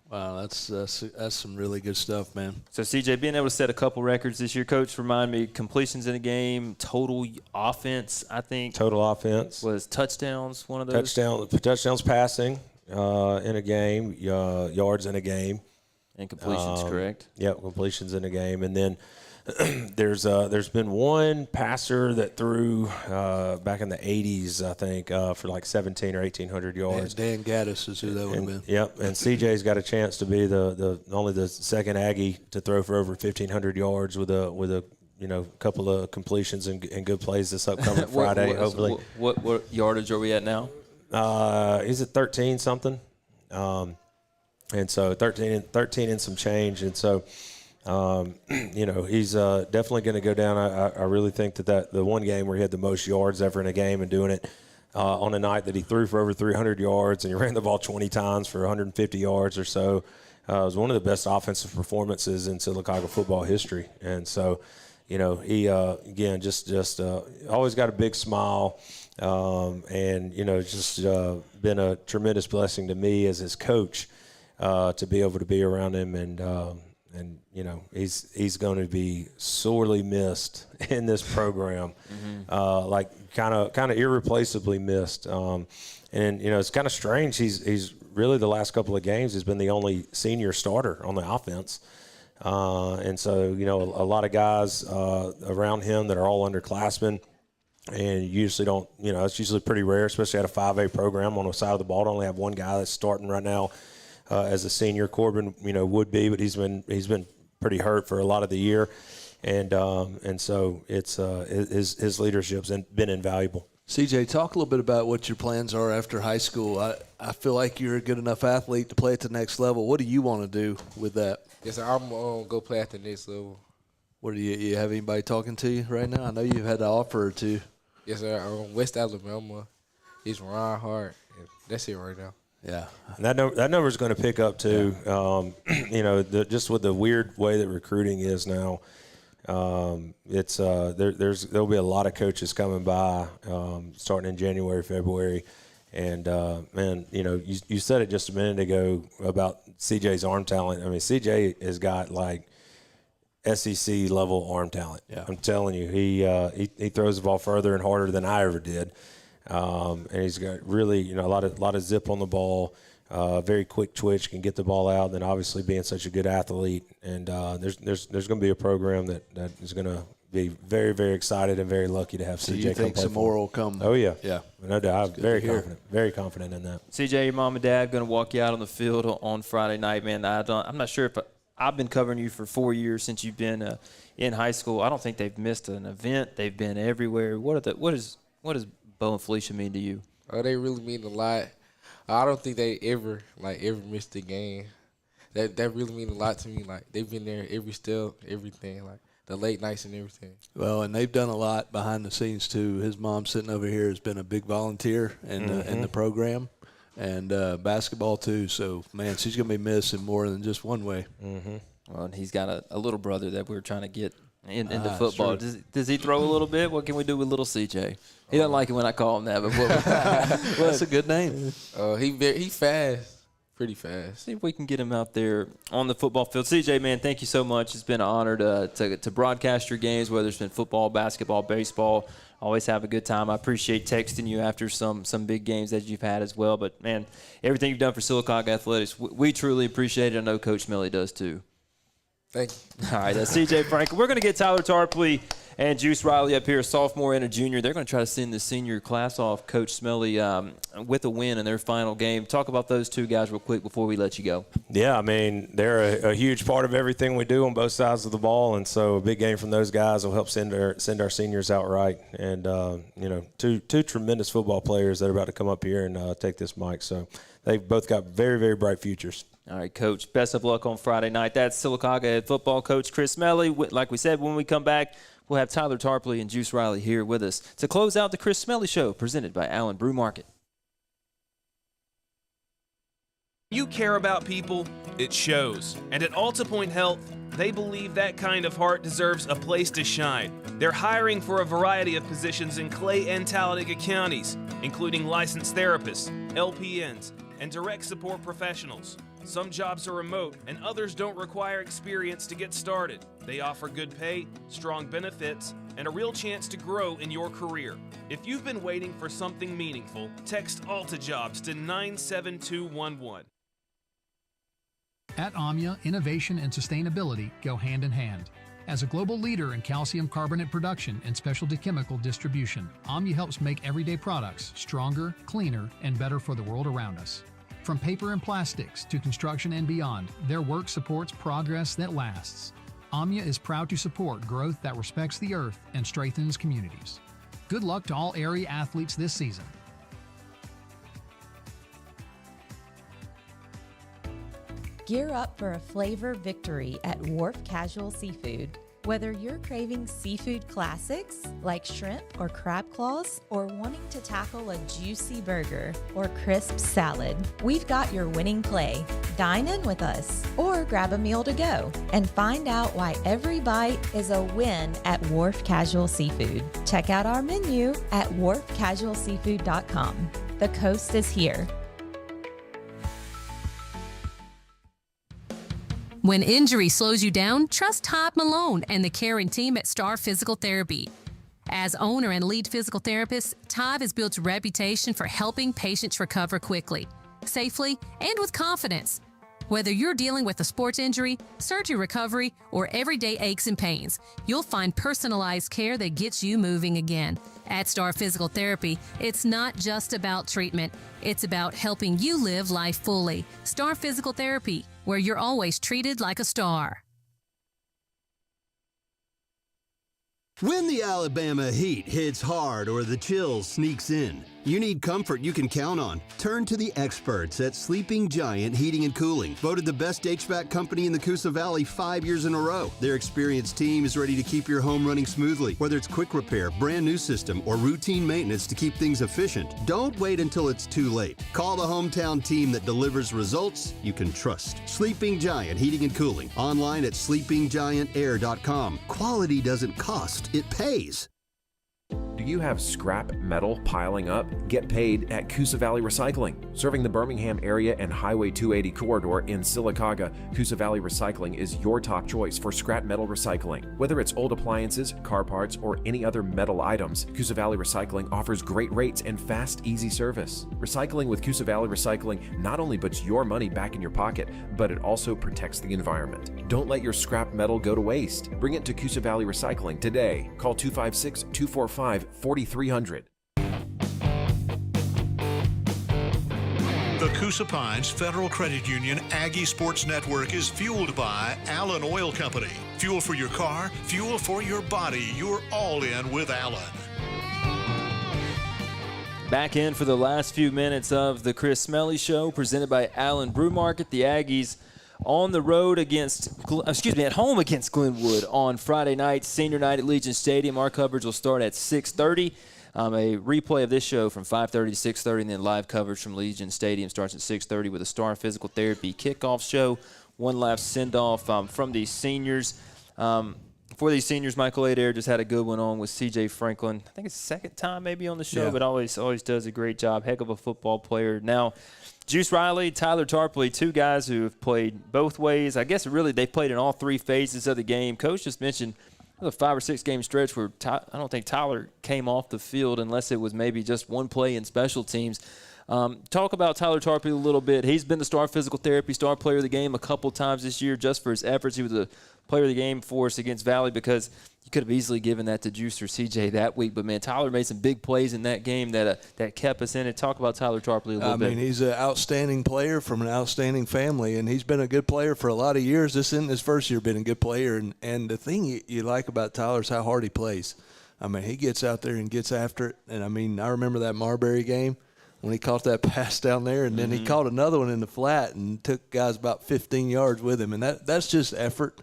Wow, that's some really good stuff, man. So, CJ, being able to set a couple records this year, Coach, remind me, completions in a game, total offense, I think. Total offense. Was touchdowns one of those? Touchdowns passing in a game, yards in a game. And completions, correct? Yep, completions in a game. And then there's been one passer that threw back in the 80s, I think, for like 1,700 or 1,800 yards. Dan Gaddis is who that would have been. Yep, and CJ's got a chance to be only the second Aggie to throw for over 1,500 yards with a couple of completions and good plays this upcoming Friday, hopefully. What yardage are we at now? He's at 13 something, and so 13 and some change, and so. He's definitely going to go down. I really think that the one game where he had the most yards ever in a game and doing it on a night that he threw for over 300 yards and he ran the ball 20 times for 150 yards or so was one of the best offensive performances in Sylacauga football history. And so, he again just always got a big smile, and just been a tremendous blessing to me as his coach to be able to be around him and. And he's going to be sorely missed in this program, like kind of irreplaceably missed. And it's kind of strange. He's really the last couple of games has been the only senior starter on the offense, and so a lot of guys around him that are all underclassmen, and you usually don't. It's usually pretty rare, especially at a 5A program on the side of the ball, to only have one guy that's starting right now. As a senior, Corbin, would be, but he's been pretty hurt for a lot of the year, and so it's his leadership's been invaluable. CJ, talk a little bit about what your plans are after high school. I feel like you're a good enough athlete to play at the next level. What do you want to do with that? Yes, sir. I'm going to go play at the next level. What do you have anybody talking to you right now? I know you've had an offer or two. Yes, sir. West Alabama. It's Ron Hart. That's it right now. Yeah, and that number is going to pick up too. Yeah. Just with the weird way that recruiting is now, it's there'll be a lot of coaches coming by starting in January, February, and man, you said it just a minute ago about CJ's arm talent. I mean, CJ has got like SEC level arm talent. Yeah. I'm telling you, he throws the ball further and harder than I ever did. And he's got really, a lot of zip on the ball, very quick twitch, can get the ball out. And then obviously being such a good athlete, and there's going to be a program that is going to be very, very excited and very lucky to have CJ. Do you think some more will come? Oh yeah, yeah, no doubt. I'm very confident in that. CJ, your mom and dad going to walk you out on the field on Friday night, man. I'm not sure if I've been covering you for 4 years since you've been in high school. I don't think they've missed an event. They've been everywhere. What does Bo and Felicia mean to you? Oh, they really mean a lot. I don't think they ever missed a game. That really mean a lot to me. Like, they've been there every step, everything, like the late nights and everything. Well, and they've done a lot behind the scenes too. His mom sitting over here has been a big volunteer in the program, and basketball too. So man, she's gonna be missed in more than just one way. Mm-hmm. Well, and he's got a little brother that we're trying to get into football. Does he throw a little bit? What can we do with little CJ? He doesn't like it when I call him that, but well, that's a good name. He fast, pretty fast. See if we can get him out there on the football field. CJ, man, thank you so much. It's been an honor to broadcast your games, whether it's been football, basketball, baseball. Always have a good time. I appreciate texting you after some big games that you've had as well. But, man, everything you've done for Sylacauga Athletics, we truly appreciate it. I know Coach Smelly does too. Thank you. All right, that's CJ Franklin. We're going to get Tyler Tarpley and Juice Riley up here, a sophomore and a junior. They're going to try to send the senior class off, Coach Smelly, with a win in their final game. Talk about those two guys real quick before we let you go. Yeah, I mean, they're a huge part of everything we do on both sides of the ball, and so a big game from those guys will help send our seniors out right. And, two tremendous football players that are about to come up here and take this mic. So they've both got very, very bright futures. All right, Coach, best of luck on Friday night. That's Sylacauga head football coach Chris Smelly. Like we said, when we come back, we'll have Tyler Tarpley and Juice Riley here with us to close out the Chris Smelly Show, presented by Allen Brew Market. You care about people, it shows. And at Alta Point Health, they believe that kind of heart deserves a place to shine. They're hiring for a variety of positions in Clay and Talladega counties, including licensed therapists, LPNs, and direct support professionals. Some jobs are remote, and others don't require experience to get started. They offer good pay, strong benefits, and a real chance to grow in your career. If you've been waiting for something meaningful, text Alta Jobs to 97211. At AMIA, innovation and sustainability go hand in hand. As a global leader in calcium carbonate production and specialty chemical distribution, AMIA helps make everyday products stronger, cleaner, and better for the world around us. From paper and plastics to construction and beyond, their work supports progress that lasts. AMIA is proud to support growth that respects the earth and strengthens communities. Good luck to all area athletes this season. Gear up for a flavor victory at Wharf Casual Seafood. Whether you're craving seafood classics like shrimp or crab claws, or wanting to tackle a juicy burger or crisp salad, we've got your winning play. Dine in with us or grab a meal to go and find out why every bite is a win at Wharf Casual Seafood. Check out our menu at wharfcasualseafood.com. The coast is here. When injury slows you down, trust Todd Malone and the caring team at Star Physical Therapy. As owner and lead physical therapist, Todd has built a reputation for helping patients recover quickly, safely, and with confidence. Whether you're dealing with a sports injury, surgery recovery, or everyday aches and pains, you'll find personalized care that gets you moving again. At Star Physical Therapy, it's not just about treatment. It's about helping you live life fully. Star Physical Therapy, where you're always treated like a star. When the Alabama heat hits hard or the chill sneaks in, you need comfort you can count on. Turn to the experts at Sleeping Giant Heating and Cooling, voted the best HVAC company in the Coosa Valley 5 years in a row. Their experienced team is ready to keep your home running smoothly. Whether it's quick repair, brand new system, or routine maintenance to keep things efficient, don't wait until it's too late. Call the hometown team that delivers results you can trust. Sleeping Giant Heating and Cooling. Online at sleepinggiantair.com. Quality doesn't cost, it pays. Do you have scrap metal piling up? Get paid at Coosa Valley Recycling. Serving the Birmingham area and Highway 280 corridor in Sylacauga, Coosa Valley Recycling is your top choice for scrap metal recycling. Whether it's old appliances, car parts, or any other metal items, Coosa Valley Recycling offers great rates and fast, easy service. Recycling with Coosa Valley Recycling not only puts your money back in your pocket, but it also protects the environment. Don't let your scrap metal go to waste. Bring it to Coosa Valley Recycling today. Call 256-245-4300. The Coosa Pines Federal Credit Union Aggie Sports Network is fueled by Allen Oil Company. Fuel for your car, fuel for your body. You're all in with Allen. Back in for the last few minutes of the Chris Smelly Show, presented by Allen Brew Market. The Aggies on the road at home against Glenwood on Friday night, senior night at Legion Stadium. Our coverage will start at 6:30. A replay of this show from 5:30 to 6:30, and then live coverage from Legion Stadium starts at 6:30 with a Star Physical Therapy kickoff show. One last send-off from these seniors. For these seniors, Michael Adair just had a good one on with C.J. Franklin. I think it's the second time maybe on the show, but always does a great job. Heck of a football player. Now, Juice Riley, Tyler Tarpley, two guys who have played both ways. I guess really they played in all three phases of the game. Coach just mentioned a 5 or 6 game stretch where I don't think Tyler came off the field unless it was maybe just one play in special teams. Talk about Tyler Tarpley a little bit. He's been the Star Physical Therapy star player of the game a couple times this year just for his efforts. He was a player of the game for us against Valley because you could have easily given that to Juice or CJ that week. But, man, Tyler made some big plays in that game that kept us in it. Talk about Tyler Tarpley a little bit. I mean, he's an outstanding player from an outstanding family, and he's been a good player for a lot of years. This isn't his first year being a good player. And the thing you like about Tyler is how hard he plays. I mean, he gets out there and gets after it. And, I mean, I remember that Marbury game when he caught that pass down there, and then he caught another one in the flat and took guys about 15 yards with him. And that's just effort.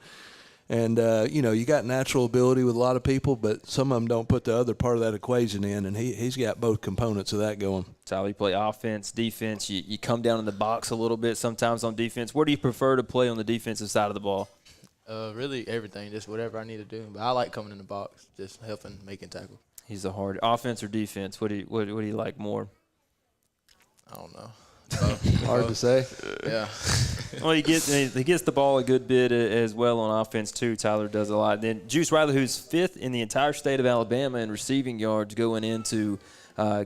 And, you got natural ability with a lot of people, but some of them don't put the other part of that equation in, and he's got both components of that going. That's how you play offense, defense. You come down in the box a little bit sometimes on defense. Where do you prefer to play on the defensive side of the ball? Really everything, just whatever I need to do. But I like coming in the box, just helping, making tackles. He's a hard offense or defense. What do you like more? I don't know. Hard to say. Yeah. Well, he gets the ball a good bit as well on offense too. Tyler does a lot. Then Juice Riley, who's 5th in the entire state of Alabama in receiving yards going into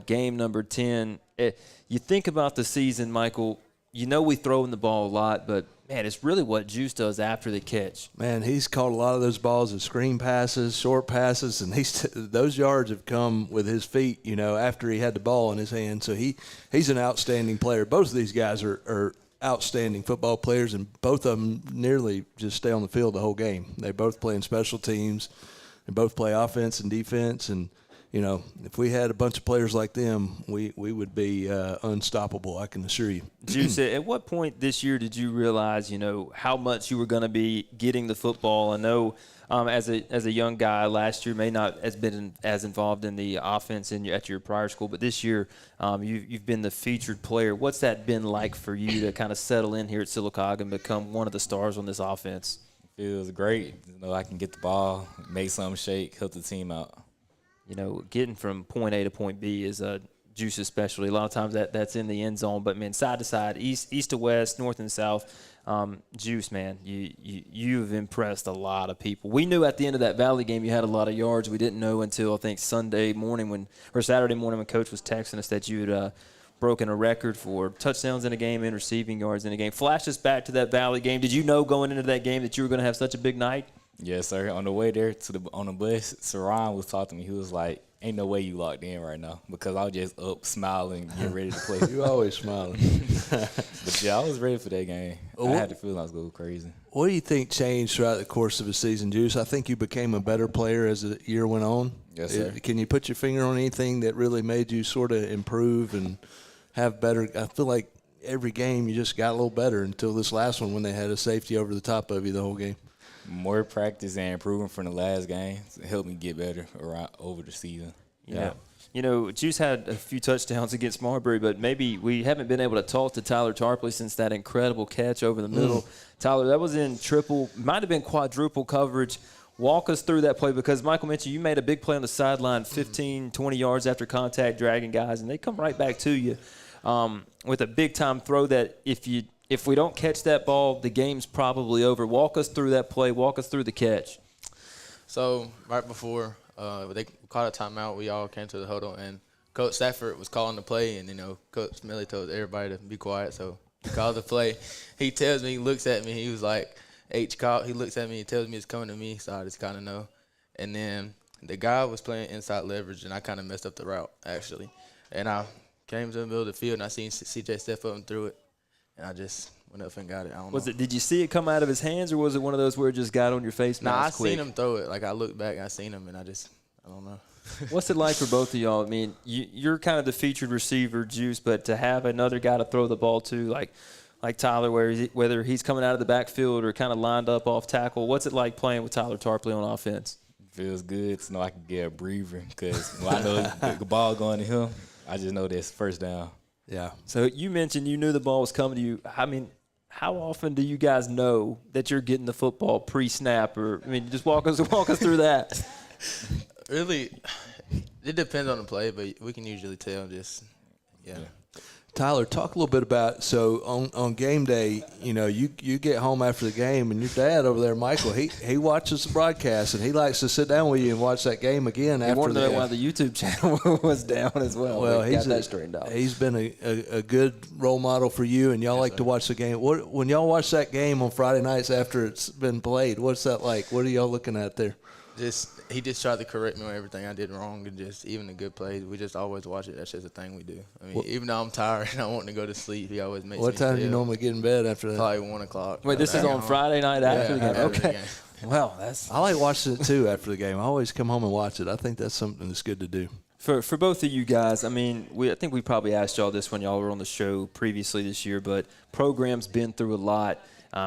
game number 10. You think about the season, Michael. You know we throw in the ball a lot, but, man, it's really what Juice does after the catch. Man, he's caught a lot of those balls as screen passes, short passes, and those yards have come with his feet, after he had the ball in his hand. So he's an outstanding player. Both of these guys are outstanding football players, and both of them nearly just stay on the field the whole game. They both play in special teams. They both play offense and defense, and if we had a bunch of players like them, we would be unstoppable, I can assure you. Juice, at what point this year did you realize, how much you were going to be getting the football? I know as a young guy last year may not have been as involved in the offense at your prior school, but this year you've been the featured player. What's that been like for you to kind of settle in here at Sylacauga and become one of the stars on this offense? It feels great. I can get the ball, make something shake, help the team out. Getting from point A to point B is Juice's specialty. A lot of times that's in the end zone. But, man, side to side, east to west, north and south, Juice, man, you've impressed a lot of people. We knew at the end of that Valley game you had a lot of yards. We didn't know until I think Saturday morning when Coach was texting us that you had broken a record for touchdowns in a game and receiving yards in a game. Flash us back to that Valley game. Did you know going into that game that you were going to have such a big night? Yes, sir. On the way there on the bus, Saran was talking to me. He was like, ain't no way you locked in right now, because I was just up smiling, getting ready to play. You always smiling. But, yeah, I was ready for that game. I had the feeling I was going crazy. What do you think changed throughout the course of the season, Juice? I think you became a better player as the year went on. Yes, sir. Can you put your finger on anything that really made you sort of improve and have better? I feel like every game you just got a little better until this last one when they had a safety over the top of you the whole game. More practice and improving from the last game helped me get better over the season. Yeah. You know, Juice had a few touchdowns against Marbury, but maybe we haven't been able to talk to Tyler Tarpley since that incredible catch over the middle. Tyler, that was in might have been quadruple coverage. Walk us through that play, because Michael mentioned you made a big play on the sideline 15, 20 yards after contact, dragging guys, and they come right back to you with a big-time throw that if we don't catch that ball, the game's probably over. Walk us through that play. Walk us through the catch. So right before they called a timeout, we all came to the huddle, and Coach Stafford was calling the play, and, Coach Smelly told everybody to be quiet, so he called the play. He tells me, he looks at me, he was like, H call. He looks at me, he tells me it's coming to me, so I just kind of know. And then the guy was playing inside leverage, and I kind of messed up the route, actually. And I came to the middle of the field, and I seen CJ step up and threw it, and I just went up and got it. I don't know. Did you see it come out of his hands, or was it one of those where it just got on your face? Nah, I seen him throw it. Like, I looked back, I seen him, and I don't know. What's it like for both of y'all? I mean, you're kind of the featured receiver, Juice, but to have another guy to throw the ball to, like Tyler, whether he's coming out of the backfield or kind of lined up off tackle, what's it like playing with Tyler Tarpley on offense? Feels good to know I can get a breather, because when I know the ball going to him, I just know that's first down. Yeah. So you mentioned you knew the ball was coming to you. I mean, how often do you guys know that you're getting the football pre-snap? Or, I mean, just walk us through that. Really, it depends on the play, but we can usually tell yeah. Tyler, talk a little bit about, so on game day, you get home after the game, and your dad over there, Michael, he watches the broadcast, and he likes to sit down with you and watch that game again after. He wanted to know why the YouTube channel was down as well. Well, got that straightened out. He's been a good role model for you, and y'all like to watch the game. When y'all watch that game on Friday nights after it's been played, what's that like? What are y'all looking at there? He just tried to correct me on everything I did wrong, and just even the good plays. We just always watch it. That's just a thing we do. I mean, even though I'm tired and I want to go to sleep, he always makes me. What time do you normally get in bed after that? Probably 1 o'clock. Wait, this is on Friday night after the game. After Okay. the game. Well, I like watching it too after the game. I always come home and watch it. I think that's something that's good to do. For both of you guys, I mean, I think we probably asked y'all this when y'all were on the show previously this year, but program's been through a lot.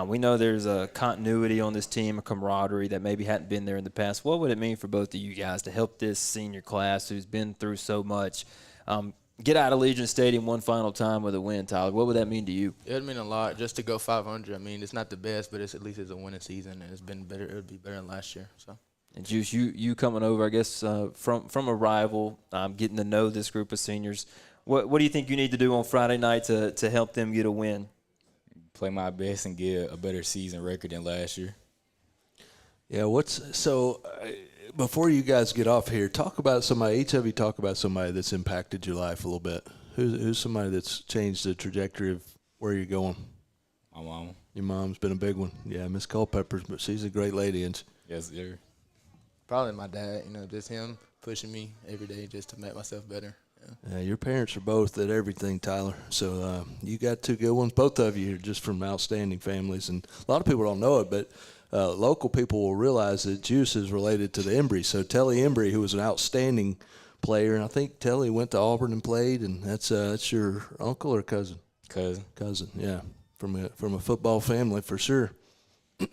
We know there's a continuity on this team, a camaraderie that maybe hadn't been there in the past. What would it mean for both of you guys to help this senior class who's been through so much get out of Legion Stadium one final time with a win, Tyler? What would that mean to you? It would mean a lot just to go 500. I mean, it's not the best, but at least it's a winning season, and it's been better. It would be better than last year. So. And Juice, you coming over, I guess, from a rival, getting to know this group of seniors. What do you think you need to do on Friday night to help them get a win? Play my best and get a better season record than last year. Yeah, before you guys get off here, talk about somebody, each of you talk about somebody that's impacted your life a little bit. Who's somebody that's changed the trajectory of where you're going? My mom. Your mom's been a big one. Yeah, Miss Culpepper's, but she's a great lady. And yes, sir. Probably my dad, just him pushing me every day just to make myself better. Yeah, your parents are both at everything, Tyler. So you got two good ones. Both of you are just from outstanding families. And a lot of people don't know it, but local people will realize that Juice is related to the Embry. So Telly Embry, who was an outstanding player, and I think Telly went to Auburn and played, and that's your uncle or cousin? Cousin, yeah, from a football family for sure.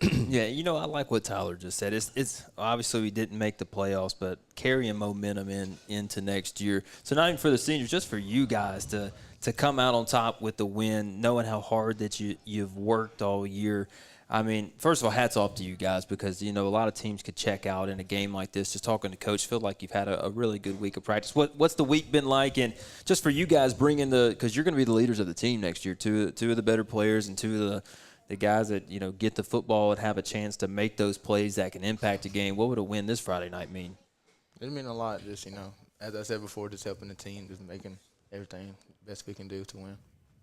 Yeah, I like what Tyler just said. It's obviously we didn't make the playoffs, but carrying momentum into next year. So not even for the seniors, just for you guys to come out on top with the win, knowing how hard that you've worked all year. I mean, first of all, hats off to you guys because, a lot of teams could check out in a game like this. Just talking to Coach, feel like you've had a really good week of practice. What's the week been like? And just for you guys because you're going to be the leaders of the team next year, two of the better players and two of the guys that, get the football and have a chance to make those plays that can impact a game. What would a win this Friday night mean? It mean a lot, just, as I said before, just helping the team, just making everything best we can do to win.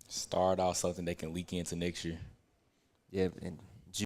Start off something they can leak into next year. Yeah, and